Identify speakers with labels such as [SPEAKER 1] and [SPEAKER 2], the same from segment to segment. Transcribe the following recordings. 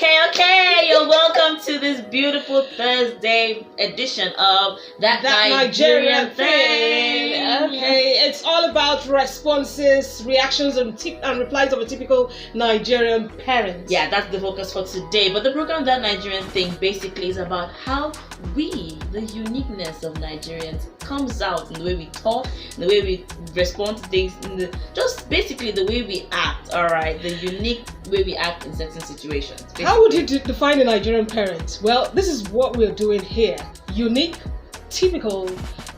[SPEAKER 1] Okay. You're welcome to this beautiful Thursday edition of That Nigerian Thing.
[SPEAKER 2] Okay, it's all about responses, reactions, and replies of a typical Nigerian parent.
[SPEAKER 1] Yeah, that's the focus for today. But the program That Nigerian Thing basically is about how we, the uniqueness of Nigerians, comes out in the way we talk, in the way we respond to things, just basically the way we act. All right, the unique way we act in certain situations. Basically.
[SPEAKER 2] How would you define a Nigerian parent? Well, this is what we're doing here. Unique, typical,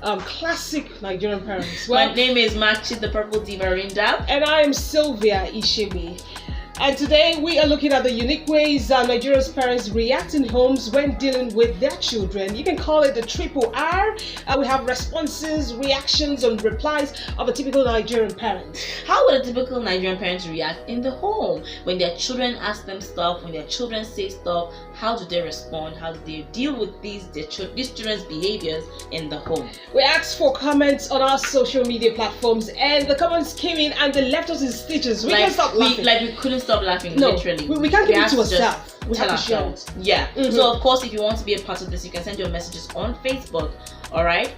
[SPEAKER 2] classic Nigerian parents. Well,
[SPEAKER 1] my name is Machi, the Purple Diva Rinda.
[SPEAKER 2] And I am Sylvia Ishemi. And today we are looking at the unique ways Nigeria's parents react in homes when dealing with their children. You can call it the triple R. We have responses, reactions, and replies of a typical Nigerian parent.
[SPEAKER 1] How would a typical Nigerian parent react in the home when their children ask them stuff, when their children say stuff? How do they respond? How do they deal with these children's behaviors in the home?
[SPEAKER 2] We asked for comments on our social media platforms, and the comments came in and they left us in stitches. We can't stop laughing.
[SPEAKER 1] We couldn't stop laughing,
[SPEAKER 2] no,
[SPEAKER 1] literally.
[SPEAKER 2] We can't keep it to ourselves. We have to share it.
[SPEAKER 1] Yeah. So of course, if you want to be a part of this, you can send your messages on Facebook. All right.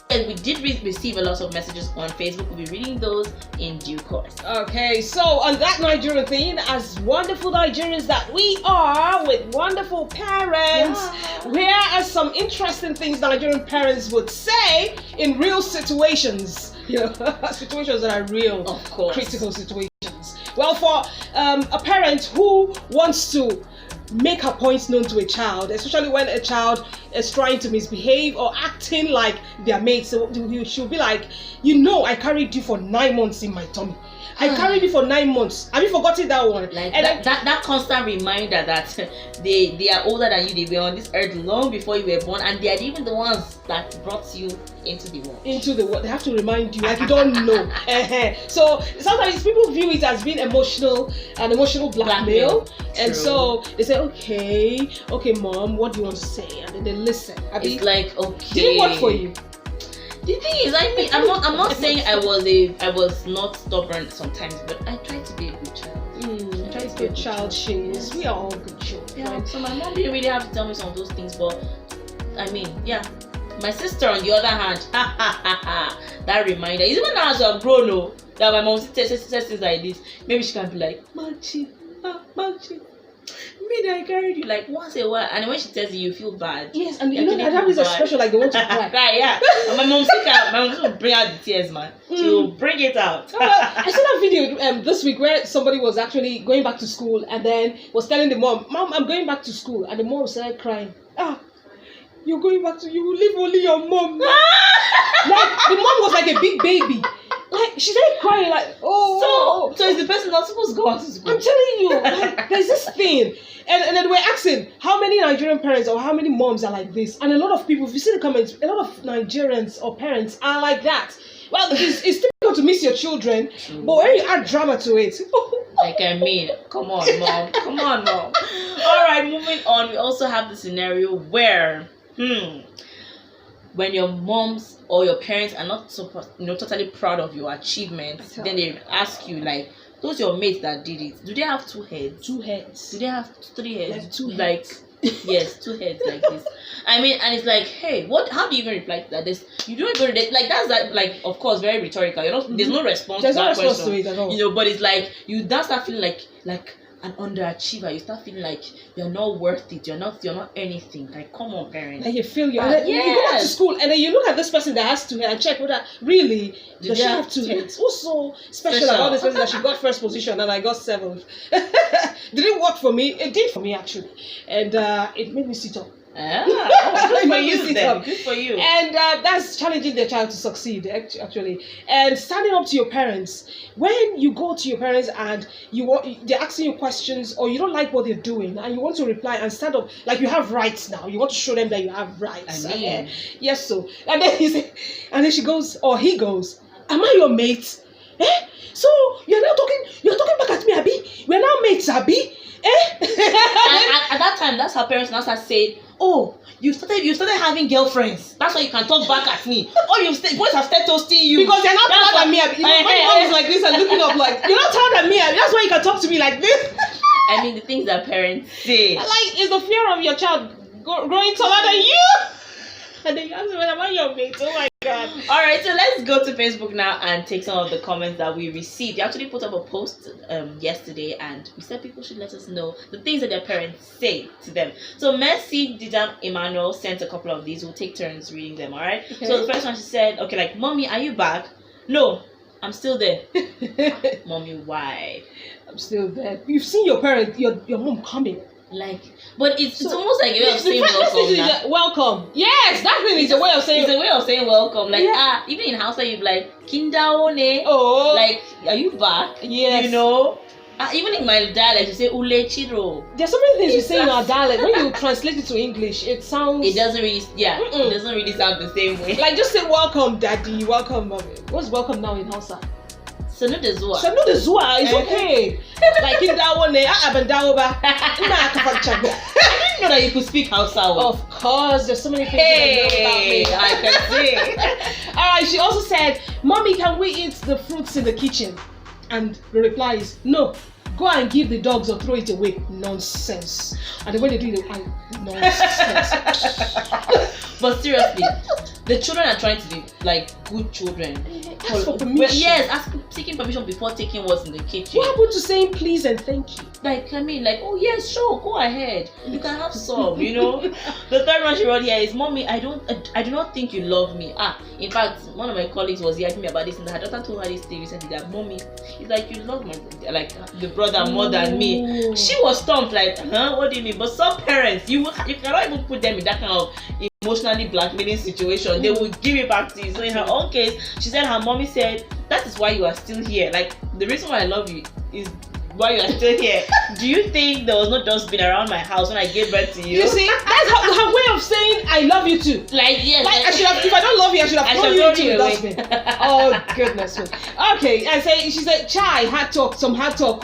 [SPEAKER 1] And we did receive a lot of messages on Facebook. We'll be reading those in due course.
[SPEAKER 2] Okay, so on That Nigerian Thing, as wonderful Nigerians that we are, with wonderful parents, here are some interesting things Nigerian parents would say in real situations. Situations that are real,
[SPEAKER 1] of course,
[SPEAKER 2] critical situations. Well, for a parent who wants to make her points known to a child, especially when a child is trying to misbehave or acting like their mates, so she'll be like, I carried you for 9 months in my tummy. I carried you for 9 months. Have you forgotten that one?
[SPEAKER 1] Like and that constant reminder that they are older than you. They were on this earth long before you were born, and they are even the ones that brought you into the world. They
[SPEAKER 2] have to remind you, like you don't know. So sometimes people view it as being emotional blackmail. And so they say, okay, mom, what do you want to say? And then they listen.
[SPEAKER 1] It's like, okay,
[SPEAKER 2] did it work for you?
[SPEAKER 1] The thing is, I'm not saying I was not stubborn sometimes, but I tried to be a good child.
[SPEAKER 2] I tried to be a good child. Yes. We are all good children.
[SPEAKER 1] Yeah. So my mom didn't really have to tell me some of those things, but my sister on the other hand, that reminder. Even now as I've grown, that my mom says things like this, maybe she can be like, Machi, I carried you like once in a while, and when she tells you feel bad.
[SPEAKER 2] Yes, and that is a special, like they want to cry.
[SPEAKER 1] Right, yeah. And my mom will bring out the tears, man. She will bring it out.
[SPEAKER 2] I saw that video this week where somebody was actually going back to school and then was telling the mom, I'm going back to school, and the mom started crying. You're going back to, you will leave only your mom. Like the mom was like a big baby. Like she started crying, like,
[SPEAKER 1] So is the person not supposed to go out to school?
[SPEAKER 2] I'm telling you, like, there's this thing. And then we're asking how many Nigerian parents or how many moms are like this. And a lot of people, if you see the comments, a lot of Nigerians or parents are like that. Well, it's difficult to miss your children, but when you add drama to it.
[SPEAKER 1] Come on, mom. All right, moving on. We also have the scenario where, when your moms or your parents are not totally proud of your achievements, then they ask you like, those your mates that did it, do they have 2 heads?
[SPEAKER 2] 2 heads.
[SPEAKER 1] Do they have 3 heads?
[SPEAKER 2] Like 2 heads.
[SPEAKER 1] Like, yes, 2 heads like this. And it's like, hey, how do you even reply to that? You don't even that's like, of course, very rhetorical. There's no response to that question.
[SPEAKER 2] Response to it at all.
[SPEAKER 1] But it's like you don't start feeling like an underachiever. You start feeling like you're not worth it. You're not anything. Like, come on, parents.
[SPEAKER 2] And you feel you go back to school and then you look at this person that has 2 heads and check whether really does she have 2 heads. What's so special about this person that she got first position and I got 7th? Did it work for me? It did for me actually, and it made me sit up.
[SPEAKER 1] Good for you then. Good for you.
[SPEAKER 2] And that's challenging the child to succeed actually, and standing up to your parents. When you go to your parents and they're asking you questions or you don't like what they're doing and you want to reply and stand up, like you have rights now. You want to show them that you have rights. Yes, so and then she goes or he goes, am I your mate? So you're talking back at me, Abi? We're now mates, Abi?
[SPEAKER 1] And at that time, that's how parents now start saying, oh, you started having girlfriends. That's why you can talk back at me. Or boys have started toasting you.
[SPEAKER 2] Because they're not taller than me. My mom is like this and looking up like, you're not taller than me. That's why you can talk to me like this.
[SPEAKER 1] I mean, the things that parents say.
[SPEAKER 2] Like, it's the fear of your child growing taller than you. And then you ask me, am I your mate? Oh my God.
[SPEAKER 1] Alright, so let's go to Facebook now and take some of the comments that we received. We actually put up a post yesterday and we said people should let us know the things that their parents say to them. So Mercy Didam Emmanuel sent a couple of these. We'll take turns reading them, alright?
[SPEAKER 2] Okay.
[SPEAKER 1] So the first one, she said, okay, like, Mommy, are you back? No, I'm still there. Mommy, why?
[SPEAKER 2] I'm still there. You've seen your parent, your mom coming.
[SPEAKER 1] Like, but it's almost like a way of saying welcome.
[SPEAKER 2] Welcome. Yes, that really is a way of saying.
[SPEAKER 1] It's a way of saying welcome. Like,
[SPEAKER 2] yeah.
[SPEAKER 1] Even in Hausa, you'd be like, Kindaone.
[SPEAKER 2] Oh.
[SPEAKER 1] Like, are you back?
[SPEAKER 2] Yes.
[SPEAKER 1] You know? Even in my dialect, you say Ule Chiro.
[SPEAKER 2] There's so many things you say in our dialect. When you translate it to English, it sounds.
[SPEAKER 1] It doesn't really, it doesn't really sound the same way.
[SPEAKER 2] Like, just say welcome, daddy, welcome, mommy. What's welcome now in Hausa?
[SPEAKER 1] Sanu de Zua.
[SPEAKER 2] Sanu de Zua, it's okay. Like in that one, I didn't know
[SPEAKER 1] that you could speak Hausa.
[SPEAKER 2] Of course, there's so many things you don't know about me.
[SPEAKER 1] I can see.
[SPEAKER 2] Alright, she also said, Mommy, can we eat the fruits in the kitchen? And the reply is, no. Go and give the dogs or throw it away. Nonsense. And the way they do it, nonsense.
[SPEAKER 1] But seriously, the children are trying to be like good children.
[SPEAKER 2] Ask for permission.
[SPEAKER 1] Yes, seeking permission before taking what's in the kitchen.
[SPEAKER 2] What happened to saying please and thank you?
[SPEAKER 1] Like, I mean, like, oh yes, sure, go ahead. You can have some, you know. The third one she wrote here is, Mommy, I do not think you love me. In fact, one of my colleagues was asking me about this, and her daughter told her this thing recently that, Mommy, it's like you love my the brother more than me. She was stumped, like, huh? What do you mean? But some parents, you cannot even put them in that kind of emotionally blackmailing situation. They will give it back to you. So in her own case, she said her mommy said, that is why you are still here. Like, the reason why I love you is why you are still here. Do you think there was no dustbin around my house when I gave birth to you?
[SPEAKER 2] You see, that's her way of saying I love you too.
[SPEAKER 1] Like, yes.
[SPEAKER 2] Like, I should have, if I don't love you, I should have thrown you into the dustbin. Oh goodness me. Okay, she said chai hard talk, some hard talk.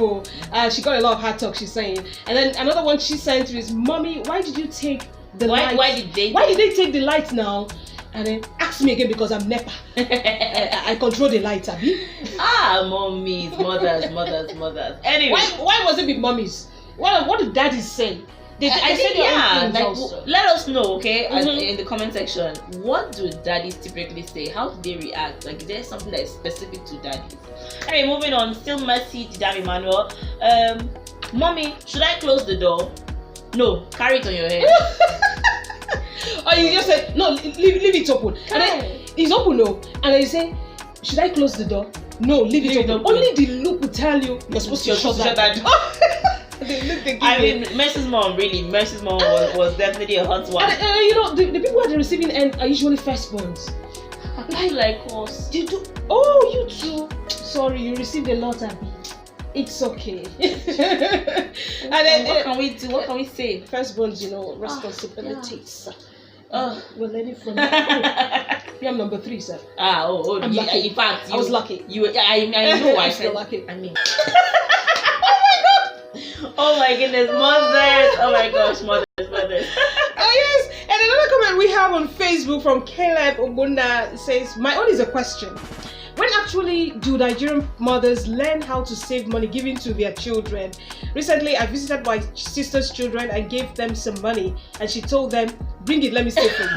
[SPEAKER 2] She got a lot of hard talk, she's saying. And then another one she sent is, Mommy, why did you take the light?
[SPEAKER 1] Why did they
[SPEAKER 2] take the light now? And then ask me again because I'm NEPA. I control the light, Abby.
[SPEAKER 1] Mommies, mothers. Anyway.
[SPEAKER 2] Why was it with mommies? What did daddies say?
[SPEAKER 1] I think, let us know, okay, in the comment section. What do daddies typically say? How do they react? Like, is there something that is specific to daddies? Anyway, moving on. Still Mercy Didam Emmanuel. Mommy, should I close the door? No, carry it on your head.
[SPEAKER 2] Or you just say, no, leave it open. And then it's open, no. And then you say, should I close the door? No, leave it open. Only the look will tell you you're supposed to shut that door.
[SPEAKER 1] I mean, Mercy's mom was definitely a hot one.
[SPEAKER 2] And you know, the people at the receiving end are usually firstborns.
[SPEAKER 1] Like us.
[SPEAKER 2] You do? Oh, you too. Sorry, you received a lot, Abby. It's okay. And then
[SPEAKER 1] what can we do? What can we say?
[SPEAKER 2] Firstborns, you know, responsibilities. We're learning from you. I'm number 3, sir. I'm lucky.
[SPEAKER 1] In fact,
[SPEAKER 2] I was lucky.
[SPEAKER 1] I know I said
[SPEAKER 2] lucky.
[SPEAKER 1] I mean. Oh my goodness, mothers! Oh my gosh, mothers.
[SPEAKER 2] Oh yes, and another comment we have on Facebook from Caleb Ogunda says, my own is a question. When actually do Nigerian mothers learn how to save money given to their children? Recently, I visited my sister's children and gave them some money, and she told them, "Bring it, let me save for you."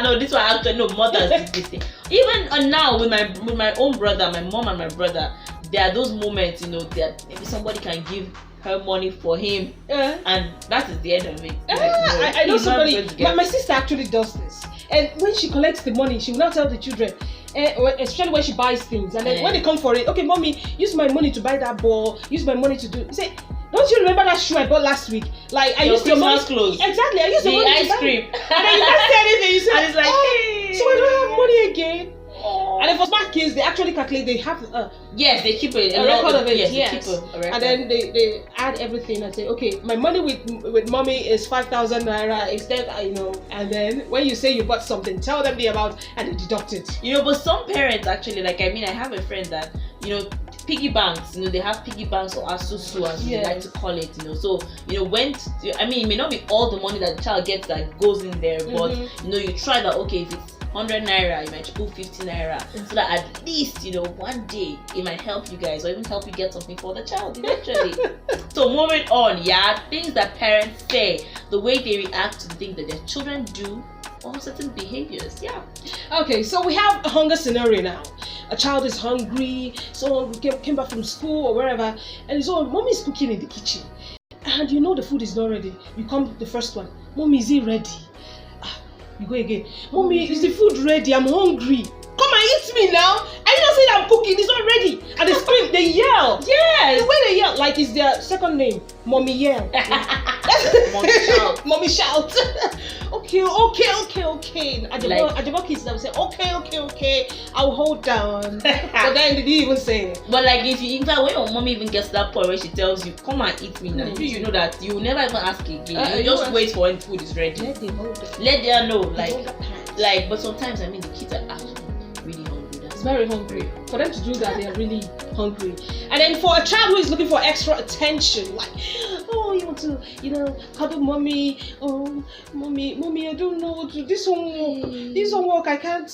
[SPEAKER 1] No, this one actually mothers did this thing. Even now with my own brother, my mom and my brother, there are those moments, you know, that maybe somebody can give her money for him, and that is the end of it.
[SPEAKER 2] I know somebody. My sister actually does this, and when she collects the money, she will not tell the children. Especially when she buys things, and then when they come for it, okay, mommy, use my money to buy that ball, use my money to do. You say, don't you remember that shoe I bought last week? Like, I used your money.
[SPEAKER 1] Clothes.
[SPEAKER 2] Exactly, I used the money
[SPEAKER 1] ice
[SPEAKER 2] to buy
[SPEAKER 1] cream.
[SPEAKER 2] And then you can't say anything. You say,
[SPEAKER 1] and it's like, hey.
[SPEAKER 2] So I don't have money again. And then for smart kids, they actually calculate. They have
[SPEAKER 1] yes, they keep a
[SPEAKER 2] record of it. Yes.
[SPEAKER 1] They keep a record.
[SPEAKER 2] And then they add everything and say, okay, my money with mommy is 5,000 naira instead, you know. And then when you say you bought something, tell them the amount and they deduct it.
[SPEAKER 1] You know, but some parents actually, like, I mean, I have a friend that, you know, piggy banks, you know, they have piggy banks or asusu as they like to call it, you know. So, you know, it may not be all the money that the child gets that goes in there, but you know, you try that, okay, if it's 100 naira, you might triple 50 naira, so that at least, one day it might help you guys, or even help you get something for the child eventually. So moving on, things that parents say, the way they react to the things that their children do, or certain behaviors.
[SPEAKER 2] Okay, so we have a hunger scenario now. A child is hungry, someone came back from school or wherever, and he's all, mommy is cooking in the kitchen. And the food is not ready. You come the first one, mommy, is it ready? You go again, mommy, is the food ready? I'm hungry. Come and eat me now. I don't say I'm cooking, it's not ready. And they scream, they yell.
[SPEAKER 1] Yes.
[SPEAKER 2] The way they yell, like it's their second name, mommy yell.
[SPEAKER 1] Mommy shout.
[SPEAKER 2] Mommy shout. Okay. Ajabo kids that will say, okay, I'll hold down. But then they didn't even say it.
[SPEAKER 1] But like when your mommy even gets to that point where she tells you, come and eat me now, you know that you will never even ask again. You just wait for when the food is ready.
[SPEAKER 2] Let them hold them.
[SPEAKER 1] Let them know, but sometimes the kids are actually really hungry. That's
[SPEAKER 2] very hungry. For them to do that, they are really hungry. And then for a child who is looking for extra attention, like, oh, you want to, cuddle mommy. Oh, mommy, I don't know what to do. This homework, I can't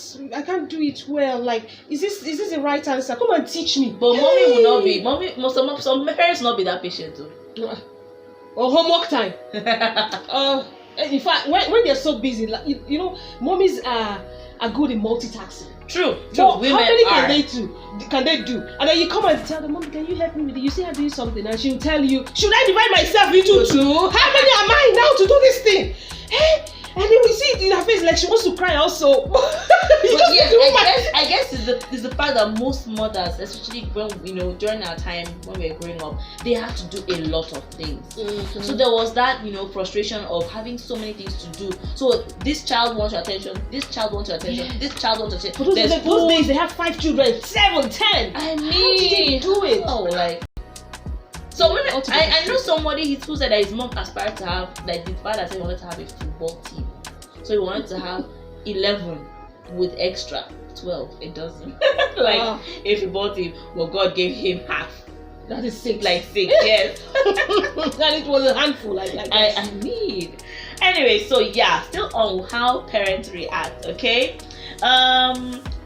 [SPEAKER 2] do it well. Like, is this the right answer? Come and teach me.
[SPEAKER 1] But mommy will not be. Some parents will not be that patient too.
[SPEAKER 2] Or homework time. In fact, when they're so busy, like, mommies are good in multitasking.
[SPEAKER 1] True.
[SPEAKER 2] How many can they do? And then you come and tell them, Mommy, can you help me with it? You see her doing something, and she'll tell you, should I divide myself into two? How many am I now to do this thing? Hey, and then we see it in her face like she wants to cry also.
[SPEAKER 1] I guess it's the fact that most mothers, especially when during our time when we were growing up, they have to do a lot of things. Mm-hmm. So there was that frustration of having so many things to do. So this child wants your attention, this child wants your attention, this child wants your attention.
[SPEAKER 2] But those days they have 5 children, 7, 10.
[SPEAKER 1] I mean,
[SPEAKER 2] how did they do it?
[SPEAKER 1] Oh, like. So I know somebody who said that his mom aspired to have, like the father said he wanted to have a football team. So he wanted to have 11 with extra 12. It doesn't. A football team. Well, God gave him half.
[SPEAKER 2] That is 6.
[SPEAKER 1] Like 6, yes.
[SPEAKER 2] And it was a handful.
[SPEAKER 1] I need. Anyway, so still on how parents react. Okay.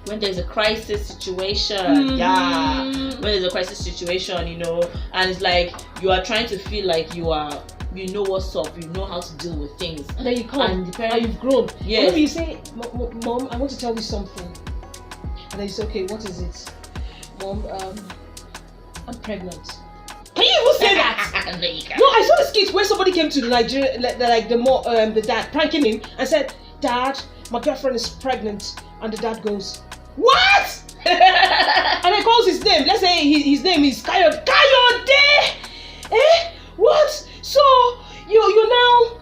[SPEAKER 1] When there's a crisis situation, when there's a crisis situation, and it's like you are trying to feel like you know what's up, you know how to deal with things.
[SPEAKER 2] And then you come, and you've grown.
[SPEAKER 1] Yes.
[SPEAKER 2] Maybe you say, Mom, I want to tell you something. And then you say, okay, what is it? Mom, I'm pregnant. Can you even say that?
[SPEAKER 1] No, you can't.
[SPEAKER 2] No, I saw the skit where somebody came to Nigeria, the dad, pranking him, and said, Dad, my girlfriend is pregnant. And the dad goes, what? And he calls his name. Let's say his name is Kayode. Kayode! What? So you're now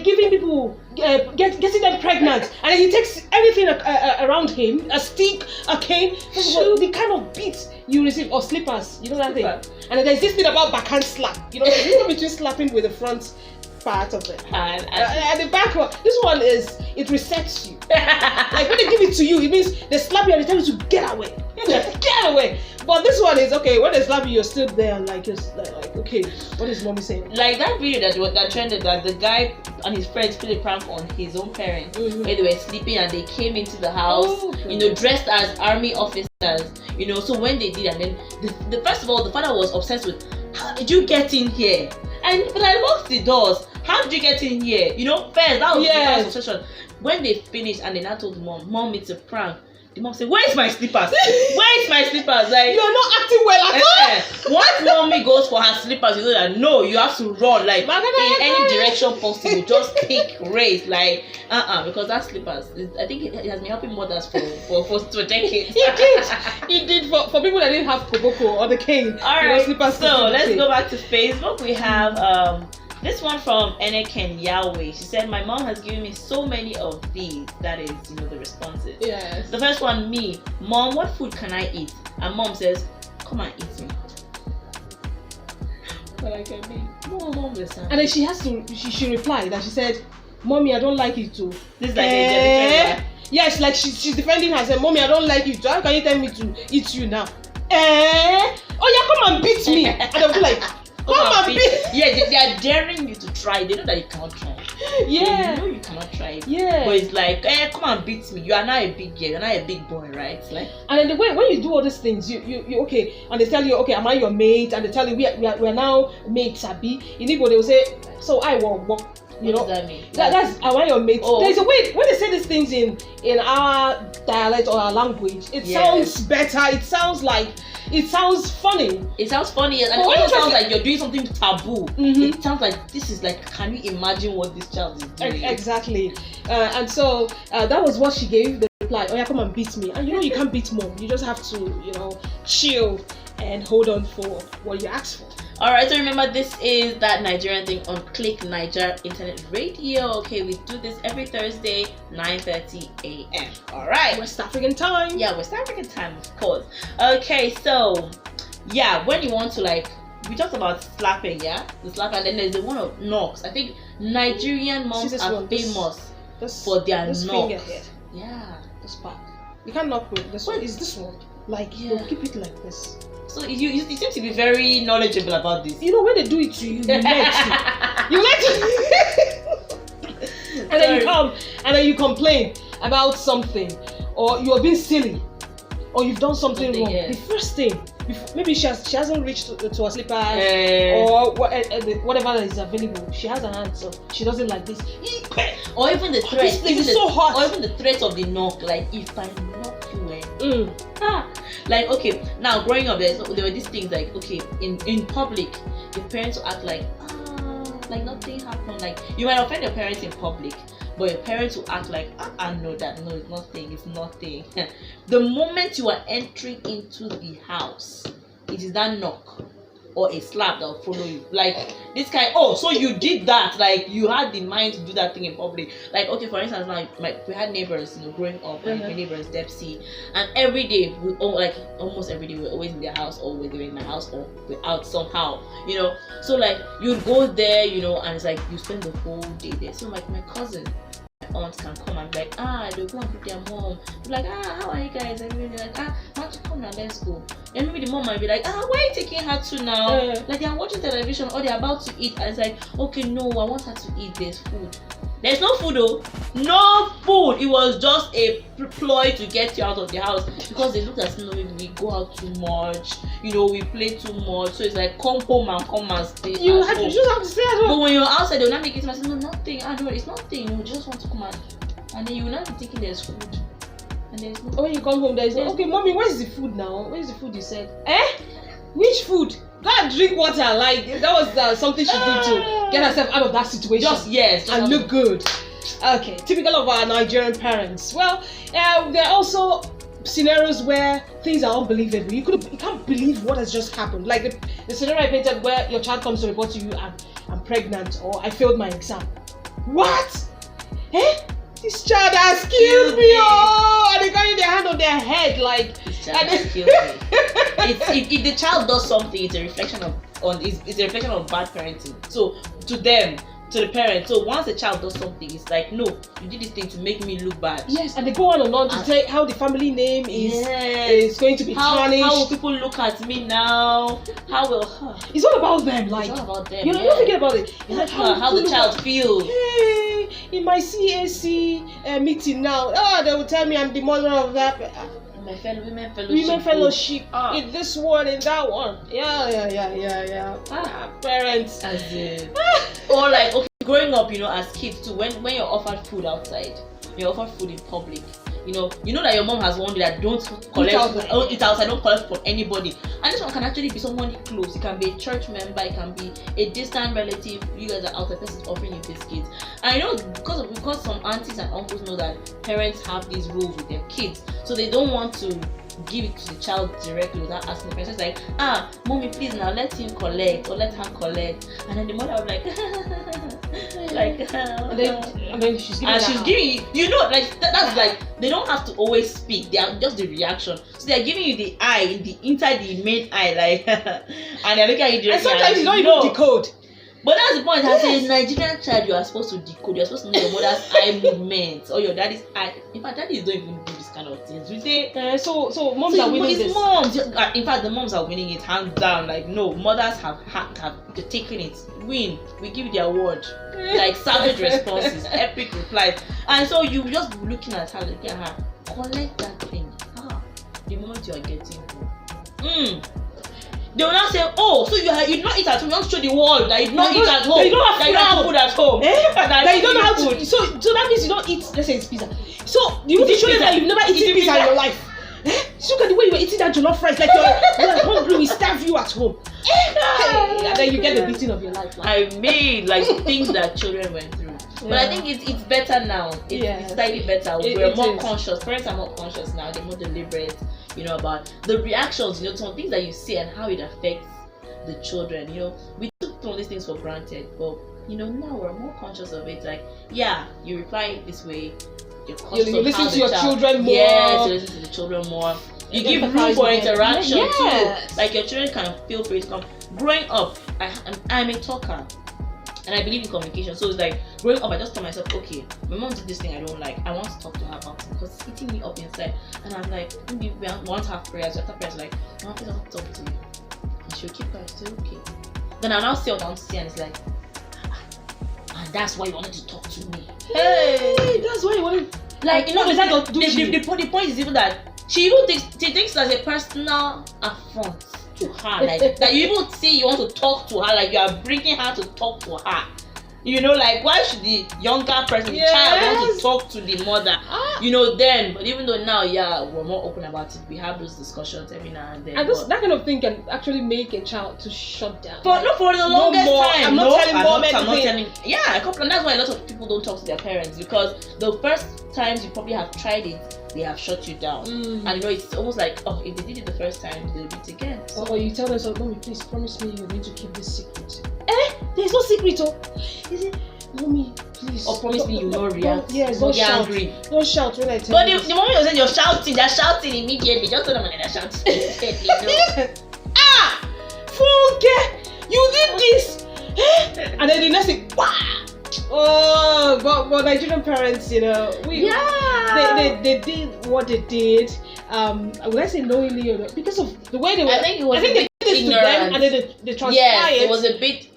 [SPEAKER 2] giving people getting them pregnant, and then he takes everything around him, a stick, a cane, the kind of beats you receive, or slippers, that thing. And then there's this thing about backhand slap. There's a difference between slapping with the front part of it and the back one. This one it resets you. Like when they give it to you, it means they slap you and they tell you to get away. Get away. But this one is okay. When they slap you, you're still there and like okay, what is mommy saying?
[SPEAKER 1] Like that video that trended, that the guy and his friends played a prank on his own parents, where they were sleeping and they came into the house, dressed as army officers. So when they did, and then the first of all, the father was obsessed with, how did you get in here? But I locked the doors. How did you get in here? First, that was the first obsession. When they finished and they now told the mom, it's a prank. The mom said, where's my slippers? Where's my slippers? Like,
[SPEAKER 2] you're not acting well at all.
[SPEAKER 1] Once mommy goes for her slippers, you know that you have to run in any direction possible. Just take race, because that slippers, I think it has been helping mothers for decades.
[SPEAKER 2] It did for people that didn't have koboko or the cane.
[SPEAKER 1] All right,
[SPEAKER 2] slippers.
[SPEAKER 1] So let's go back to Facebook. We have this one from Eneken Yahweh. She said, my mom has given me so many of these. That is, the responses.
[SPEAKER 2] Yes.
[SPEAKER 1] The first one, me. Mom, what food can I eat? And mom says, come and eat me. But I can be. Mom, listen.
[SPEAKER 2] And then she has to, she replied that she said, Mommy, I don't like it too.
[SPEAKER 1] This is like a
[SPEAKER 2] yes, like she's defending herself. Mommy, I don't like it too. How can you tell me to eat you now? Oh yeah, come and beat me. And they'll be like, come and beat.
[SPEAKER 1] Yeah, they are daring you to try. They know that you can't try.
[SPEAKER 2] Yeah.
[SPEAKER 1] You know you cannot try it.
[SPEAKER 2] Yeah.
[SPEAKER 1] But it's like, come and beat me. You are now a big girl. You're not a big boy, right? It's like.
[SPEAKER 2] And then the way when you do all these things, you okay, and they tell you, okay, am I your mate? And they tell you we are now mates, Abi. In Igbo they will say, so I will. You know,
[SPEAKER 1] what does that mean?
[SPEAKER 2] That's am I your mate?
[SPEAKER 1] Oh.
[SPEAKER 2] There's a way when they say these things in our dialect or our language, it sounds better. It sounds funny.
[SPEAKER 1] It sounds funny, and it also sounds like you're doing something taboo. It sounds like this is like, can you imagine what this child is doing?
[SPEAKER 2] Exactly. And so that was what she gave the reply. Oh yeah, come and beat me. And you know you can't beat mom. You just have to, chill and hold on for what you asked for.
[SPEAKER 1] Alright, so remember, this is that Nigerian thing on Click Niger Internet Radio. Okay, we do this every Thursday, 9:30 a.m. Alright.
[SPEAKER 2] West African time.
[SPEAKER 1] Yeah, West African time, of course. Okay, so yeah, when you want to we talked about slapping, yeah? The slap, and then there's the one of knocks. I think Nigerian moms are famous for their knocks. Yeah.
[SPEAKER 2] This part. You can't knock with this one. Is this one? They'll keep it like this.
[SPEAKER 1] So you seem to be very knowledgeable about this.
[SPEAKER 2] You know, when they do it to you, you let it. And then you come and then you complain about something, or you are being silly, or you've done something wrong. The first thing, maybe she hasn't reached to her slippers or whatever that is available. She has an answer. She doesn't like this.
[SPEAKER 1] Or even the threat.
[SPEAKER 2] This place is so hot.
[SPEAKER 1] Or even the threat of the knock. Like, if I knock you like, okay, now growing up, there were these things like, okay, in public, your parents will act like nothing happened. Like, you might offend your parents in public, but your parents will act like, no, it's nothing. The moment you are entering into the house, it is that knock or a slap that will follow you. Like, this kind, so you did that, like, you had the mind to do that thing in public. Like, okay, for instance, now, we had neighbors, growing up, my neighbors, Depsy, and every day, almost every day, we're always in their house, or we're in the house, or we're out somehow, so like, you'd go there, and it's like, you spend the whole day there. So like, my cousin, aunt can come and be like, they'll go and pick their mom. Be like, how are you guys? And we'll be like, Marty, come now, let's go. And maybe the mom might be like, where are you taking her to now? Like, they're watching television or they're about to eat, and it's like, okay, no, I want her to eat. There's food. There's no food though. No food. It was just a ploy to get you out of the house, because they looked at we go out too much, we play too much. So it's like, come home and stay.
[SPEAKER 2] You just have to stay at home.
[SPEAKER 1] But when you're outside, they'll not make it. I say, no, nothing. It's nothing. You just want to come out, and then you will not be thinking there's food. And there's no.
[SPEAKER 2] When you come home, there's no. Okay, mommy, where's the food now? Where's the food you said? Which food? Go and drink water. Like, that was something she did to get herself out of that situation. And look good. Okay, typical of our Nigerian parents. Well, there are also scenarios where things are unbelievable. You can't believe what has just happened. Like the scenario I painted where your child comes to report to you, I'm pregnant, or I failed my exam. What? This child has killed me! And they carry their hand on their head like.
[SPEAKER 1] This child has killed me. If the child does something, it's a reflection of bad parenting. So to them, to the parents. So once a child does something, it's like, no, you did this thing to make me look bad.
[SPEAKER 2] Yes, and they go on and on to say how the family name is going to be tarnished.
[SPEAKER 1] How will people look at me now? How will
[SPEAKER 2] It's all about them. Like,
[SPEAKER 1] it's all about them.
[SPEAKER 2] You don't forget about it.
[SPEAKER 1] It's like how the child feels.
[SPEAKER 2] Hey, in my CAC meeting now, they will tell me I'm the mother of that.
[SPEAKER 1] My women
[SPEAKER 2] fellowship. In this one, in that one. Yeah. Parents.
[SPEAKER 1] As in. Or like, okay, growing up, as kids too, when you're offered food outside, you're offered food in public, you know that your mom has warned you that don't collect, eat outside, don't collect from anybody. And this one can actually be someone close. It can be a church member, it can be a distant relative. You guys are out, the person is offering you biscuits. And I know because some aunties and uncles know that parents have these rules with their kids, so they don't want to give it to the child directly without asking the parents. It's like, mommy, please now let him collect or let her collect. And then the mother will be like,
[SPEAKER 2] and then she's
[SPEAKER 1] giving you, that's like, they don't have to always speak. They are just the reaction. So they are giving you the eye, inside the main eye, like, and they're looking at you directly.
[SPEAKER 2] And sometimes you don't even decode.
[SPEAKER 1] But that's the point. As a Nigerian child, you are supposed to decode. You're supposed to know your mother's eye movements or your daddy's eye. In fact, daddies don't even do this kind of things. We say
[SPEAKER 2] so moms are winning
[SPEAKER 1] it's
[SPEAKER 2] this.
[SPEAKER 1] moms. In fact, the moms are winning it hands down. Like no, mothers have taken it. Win. We give you the award. Like savage responses, epic replies, and so you just be looking at her like, yeah, collect that thing. The moment you are getting home. They will not say, oh, so you not eat at home, you don't show the world that you not eat at home,
[SPEAKER 2] that you don't have
[SPEAKER 1] food at home,
[SPEAKER 2] that you don't know how to. So that means you don't eat. Let's say it's pizza. So you want to show them that you've never eaten pizza in your life. Look at the way you were eating that jollof rice, like you're hungry. We starve you at home. And then you get the beating of your life.
[SPEAKER 1] I mean, like things that children went through. But I think it's better now. It's slightly better. We're more conscious. Parents are more conscious now. They're more deliberate, about the reactions, some things that you see and how it affects the children. We took some of these things for granted, but now we're more conscious of it. Like, you reply this way. You're conscious
[SPEAKER 2] you listen to your children more.
[SPEAKER 1] Yes, you listen to the children more. You give room for interaction too. Like your children can feel free to come. Growing up, I'm a talker. And I believe in communication. So it's like growing up, I just tell myself, okay, my mom did this thing I don't like. I want to talk to her about it because it's eating me up inside. And I'm like, maybe we want to have prayers. After prayers, like, I want to talk to you. And she'll keep quiet. Say, okay. Then I'll now say what I want to say, and it's like, and that's why you wanted to talk to me.
[SPEAKER 2] Hey, that's why you wanted.
[SPEAKER 1] Like, the point is even that she thinks as a personal affront to her, like that you even say you want to talk to her, like you are bringing her to talk to her. Like why should the younger person, the child, want to talk to the mother? Then, but even though now, we're more open about it. We have those discussions every now and then.
[SPEAKER 2] And that kind of thing can actually make a child to shut down.
[SPEAKER 1] But not for the longest time.
[SPEAKER 2] I'm not telling mom anything.
[SPEAKER 1] I'm not telling. Yeah, and that's why a lot of people don't talk to their parents, because the first times you probably have tried it, they have shut you down. And it's almost like, if they did it the first time, they'll do it again. So,
[SPEAKER 2] or you tell them, so mommy, please promise me you're going to keep this secret. There's no secret, Is it? Mommy, please.
[SPEAKER 1] Or promise me you will not react.
[SPEAKER 2] Don't shout.
[SPEAKER 1] Angry.
[SPEAKER 2] Don't shout when I tell you.
[SPEAKER 1] But the moment you're saying you're shouting, they're shouting immediately. Just tell them they're shouting immediately.
[SPEAKER 2] Funke, you did this. And then the next thing, oh, but Nigerian parents, they did what they did. Would I say knowingly or not? Because of the way they were.
[SPEAKER 1] I think
[SPEAKER 2] they did this to them, and then they transpired.
[SPEAKER 1] Yes, it was a bit,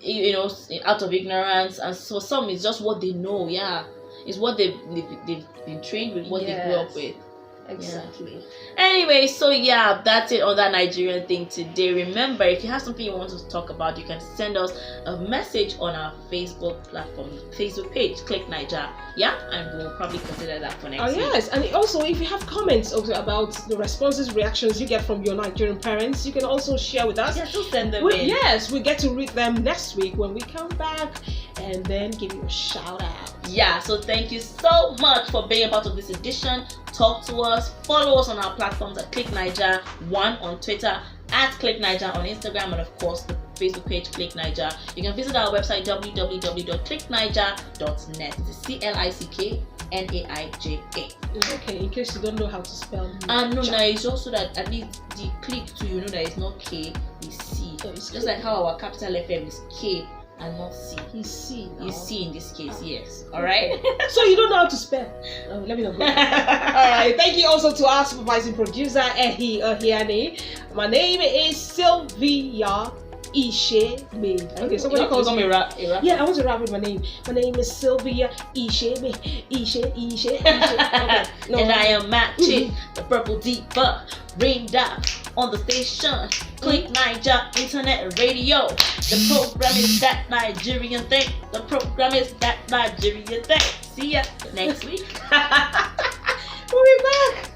[SPEAKER 1] out of ignorance, and so some is just what they know. Yeah, it's what they've been trained with, what they grew up with.
[SPEAKER 2] Exactly.
[SPEAKER 1] Anyway, so that's it on that Nigerian thing today. Remember, if you have something you want to talk about, you can send us a message on our Facebook platform, Facebook page, Click Niger. And we'll probably consider that for next week.
[SPEAKER 2] Yes, and also if you have comments also about the responses, reactions you get from your Nigerian parents, you can also share with us.
[SPEAKER 1] Yes, so send them in.
[SPEAKER 2] Yes, we get to read them next week when we come back and then give you a shout out.
[SPEAKER 1] So thank you so much for being a part of this edition. Talk to us, follow us on our platforms at Click Niger 1 on Twitter, at Click Niger on Instagram, and of course the Facebook page Click Niger. You can visit our website www.clickniger.net. It's CLICKNAIJA.
[SPEAKER 2] Okay, in case you don't know how to spell.
[SPEAKER 1] No, it's also that at least the click to that it's not K, it's C. Just like how our capital FM is K and not C.
[SPEAKER 2] He's C.
[SPEAKER 1] He's C in this case, yes. Alright?
[SPEAKER 2] So you don't know how to spell. Let me know. Alright, thank you also to our supervising producer, Ehi Ohiani. My name is Sylvia Ishebe. Okay, somebody calls me. Yeah, I want to rap with my name. My name is Sylvia Ishebe. Ishe. Okay. No.
[SPEAKER 1] And I am Matt Chick, the purple diva, ringed up on the station. Click Niger Internet Radio. The program is That Nigerian Thing. The program is That Nigerian Thing. See ya next week.
[SPEAKER 2] We'll be back.